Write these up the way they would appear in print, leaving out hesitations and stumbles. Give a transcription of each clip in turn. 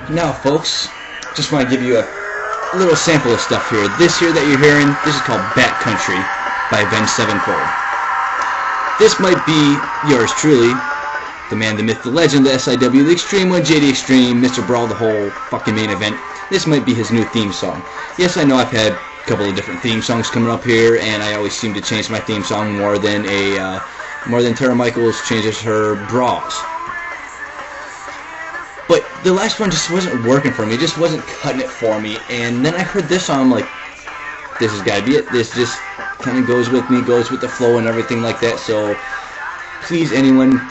Now, folks, just want to give you a little sample of stuff here. This here that you're hearing, this is called Bat Country by Avenged Sevenfold. This might be yours truly, the man, the myth, the legend, the SIW, the Extreme One, JD Extreme, Mr. Brawl, the whole fucking main event. This might be his new theme song. Yes, I know I've had a couple of different theme songs coming up here, and I always seem to change my theme song more than Tara Michaels changes her bras. But the last one just wasn't working for me. It just wasn't cutting it for me. And then I heard this song, I'm like, this has got to be it. This just kind of goes with me, goes with the flow and everything like that. So please, anyone,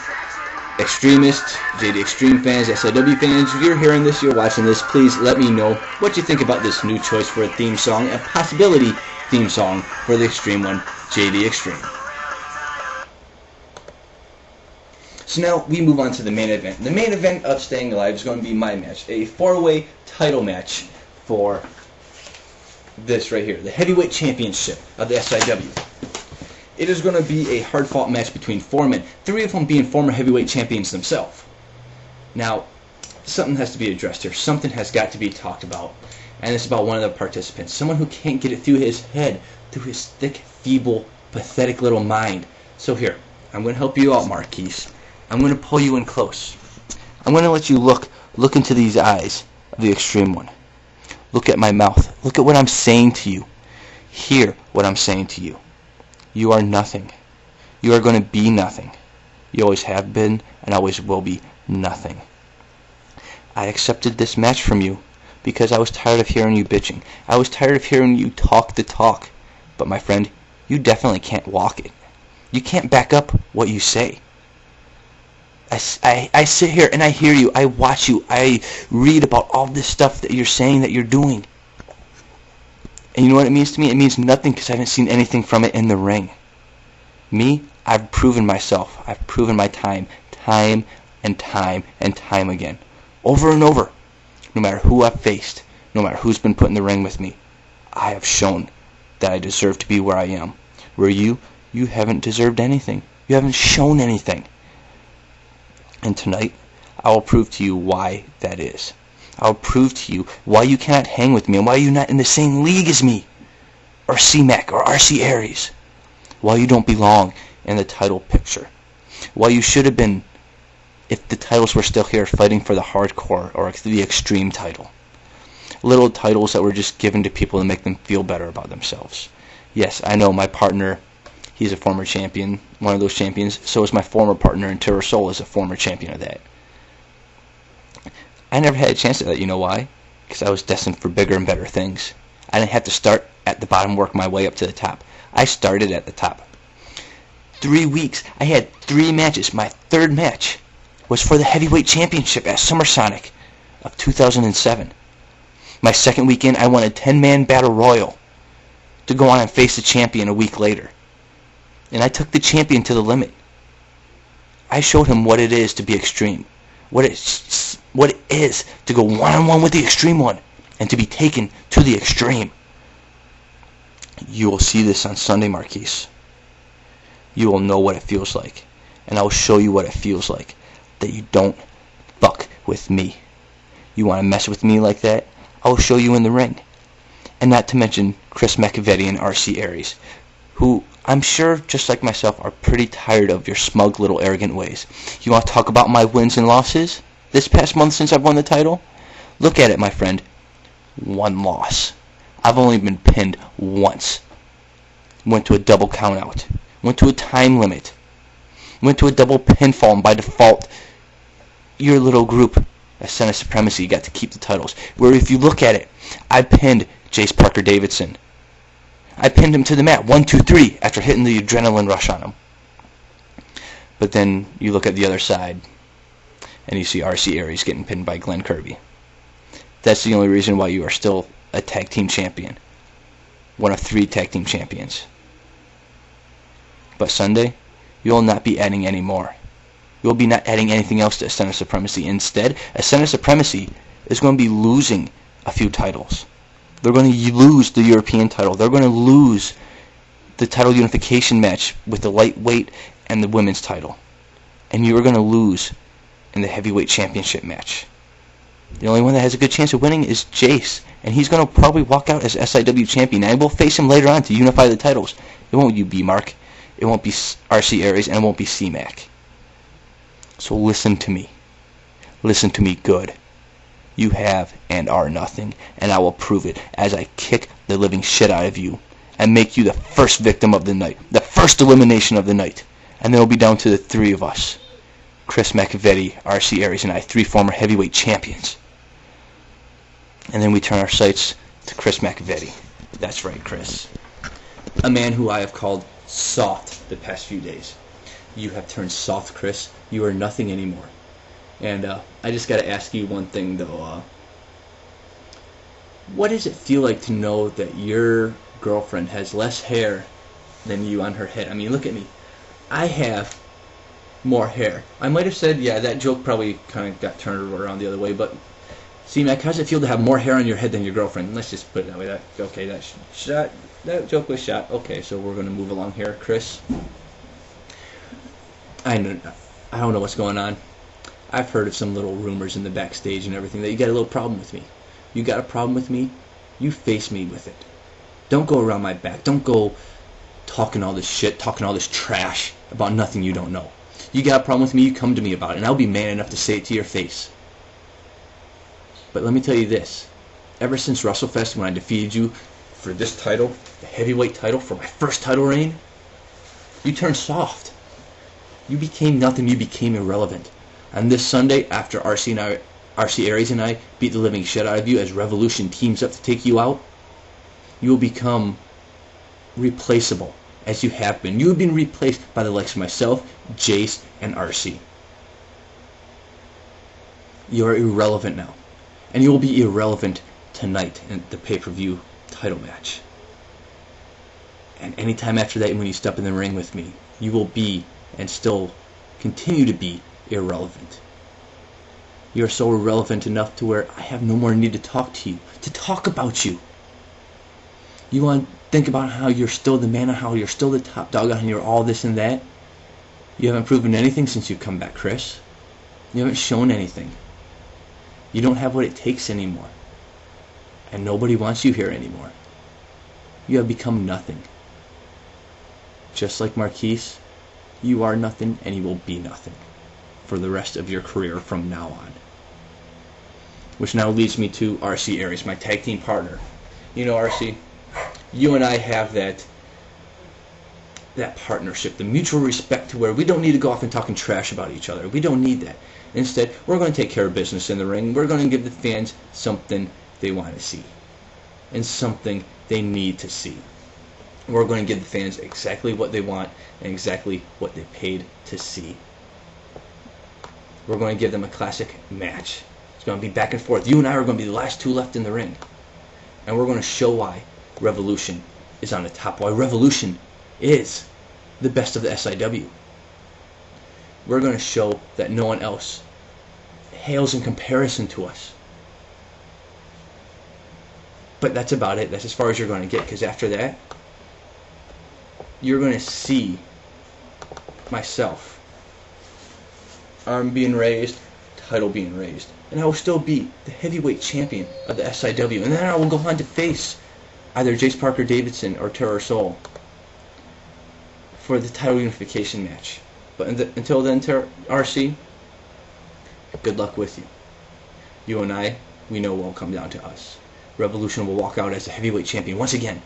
extremists, JD Extreme fans, SIW fans, if you're hearing this, you're watching this, please let me know what you think about this new choice for a theme song, a possibility theme song for the Extreme One, JD Extreme. So now we move on to the main event. The main event of Staying Alive is going to be my match, a 4-way title match for this right here, the Heavyweight Championship of the SIW. It is going to be a hard-fought match between 4 men, 3 of them being former heavyweight champions themselves. Now, something has to be addressed here. Something has got to be talked about. And it's about one of the participants. Someone who can't get it through his head, through his thick, feeble, pathetic little mind. So here, I'm going to help you out, Marquise. I'm going to pull you in close. I'm going to let you look into these eyes of the Extreme One. Look at my mouth. Look at what I'm saying to you. Hear what I'm saying to you. You are nothing. You are going to be nothing. You always have been and always will be nothing. I accepted this match from you because I was tired of hearing you bitching. I was tired of hearing you talk the talk. But my friend, you definitely can't walk it. You can't back up what you say. I sit here and I hear you. I watch you. I read about all this stuff that you're saying that you're doing. And you know what it means to me? It means nothing because I haven't seen anything from it in the ring. Me, I've proven myself. I've proven my time and time and time again. Over and over. No matter who I've faced, no matter who's been put in the ring with me, I have shown that I deserve to be where I am. Where you haven't deserved anything. You haven't shown anything. And tonight, I will prove to you why that is. I'll prove to you why you cannot hang with me and why you're not in the same league as me, or C-Mac, or RC Aries. Why you don't belong in the title picture. Why you should have been, if the titles were still here, fighting for the hardcore or the extreme title. Little titles that were just given to people to make them feel better about themselves. Yes, I know my partner, he's a former champion, one of those champions. So is my former partner in Terror Soul is a former champion of that. I never had a chance at that, you know why? Because I was destined for bigger and better things. I didn't have to start at the bottom, work my way up to the top. I started at the top. 3 weeks, I had 3 matches. My 3rd match was for the Heavyweight Championship at SummerSonic of 2007. My 2nd weekend, I won a 10-man battle royal to go on and face the champion a week later. And I took the champion to the limit. I showed him what it is to be extreme. What it is to go one-on-one with the Extreme One and to be taken to the extreme. You will see this on Sunday, Marquise. You will know what it feels like. And I will show you what it feels like that you don't fuck with me. You want to mess with me like that? I will show you in the ring. And not to mention Chris McAvetti and RC Aries, who I'm sure, just like myself, are pretty tired of your smug little arrogant ways. You want to talk about my wins and losses this past month since I've won the title? Look at it, my friend. 1 loss. I've only been pinned once. Went to a double countout. Went to a time limit. Went to a double pinfall, and by default, your little group, Ascent of Supremacy, got to keep the titles. Where if you look at it, I pinned Jace Parker Davidson. I pinned him to the mat, 1, 2, 3, after hitting the adrenaline rush on him. But then you look at the other side, and you see RC Aries getting pinned by Glenn Kirby. That's the only reason why you are still a tag team champion. One of 3 tag team champions. But Sunday, you will not be adding any more. You will be not adding anything else to Ascent of Supremacy. Instead, Ascent of Supremacy is going to be losing a few titles. They're going to lose the European title. They're going to lose the title unification match with the lightweight and the women's title. And you are going to lose in the heavyweight championship match. The only one that has a good chance of winning is Jace, and he's going to probably walk out as SIW champion. And we'll face him later on to unify the titles. It won't be B-Mark, it won't be RC Aries, and it won't be C-Mac. So listen to me. Listen to me good. You have and are nothing, and I will prove it as I kick the living shit out of you and make you the first victim of the night, the first elimination of the night. And then it'll be down to the three of us. Chris McVetti, RC Aries, and I, 3 former heavyweight champions. And then we turn our sights to Chris McVetti. That's right, Chris. A man who I have called soft the past few days. You have turned soft, Chris. You are nothing anymore. And I just got to ask you one thing, though. What does it feel like to know that your girlfriend has less hair than you on her head? I mean, look at me. I have more hair. I might have said, yeah, that joke probably kind of got turned around the other way, but see, Mac, how does it feel to have more hair on your head than your girlfriend? Let's just put it that way. That joke was shot. Okay, so we're going to move along here. Chris, I don't know what's going on. I've heard of some little rumors in the backstage and everything that you got a little problem with me. You got a problem with me? You face me with it. Don't go around my back. Don't go talking all this shit, talking all this trash about nothing you don't know. You got a problem with me, you come to me about it, and I'll be man enough to say it to your face. But let me tell you this. Ever since WrestleFest, when I defeated you for this title, the heavyweight title, for my first title reign, you turned soft. You became nothing. You became irrelevant. And this Sunday, after RC Aries and I beat the living shit out of you as Revolution teams up to take you out, you will become replaceable, as you have been. You have been replaced by the likes of myself, Jace, and RC. You are irrelevant now. And you will be irrelevant tonight in the pay-per-view title match. And anytime after that, when you step in the ring with me, you will be, and still continue to be, irrelevant. You are so irrelevant enough to where I have no more need to talk to you, to talk about you. You want to think about how you're still the man, how you're still the top dog, and you're all this and that. You haven't proven anything since you've come back, Chris. You haven't shown anything. You don't have what it takes anymore. And nobody wants you here anymore. You have become nothing. Just like Marquise, you are nothing and you will be nothing for the rest of your career from now on. Which now leads me to RC Aries, my tag team partner. You know, RC, you and I have that partnership, the mutual respect to where we don't need to go off and talking trash about each other. We don't need that. Instead, we're going to take care of business in the ring. We're going to give the fans something they want to see and something they need to see. We're going to give the fans exactly what they want and exactly what they paid to see. We're going to give them a classic match. It's going to be back and forth. You and I are going to be the last two left in the ring. And we're going to show why Revolution is on the top, why Revolution is the best of the SIW. We're going to show that no one else hails in comparison to us. But that's about it. That's as far as you're going to get, because after that, you're going to see myself, arm being raised, title being raised, and I will still be the heavyweight champion of the SIW, and then I will go on to face either Jace Parker Davidson or Terror Soul for the title unification match. But until then, RC, good luck with you. You and I, we know it won't come down to us. Revolution will walk out as a heavyweight champion once again,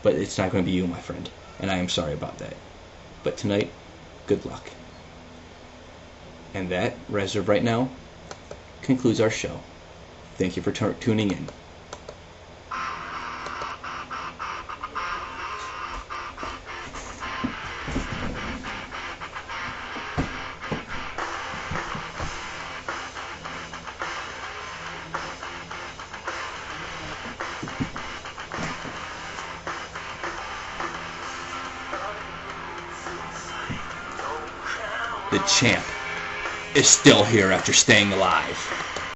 but it's not going to be you, my friend, and I am sorry about that. But tonight, good luck. And that, as of right now, concludes our show. Thank you for tuning in. The champ is still here after staying alive.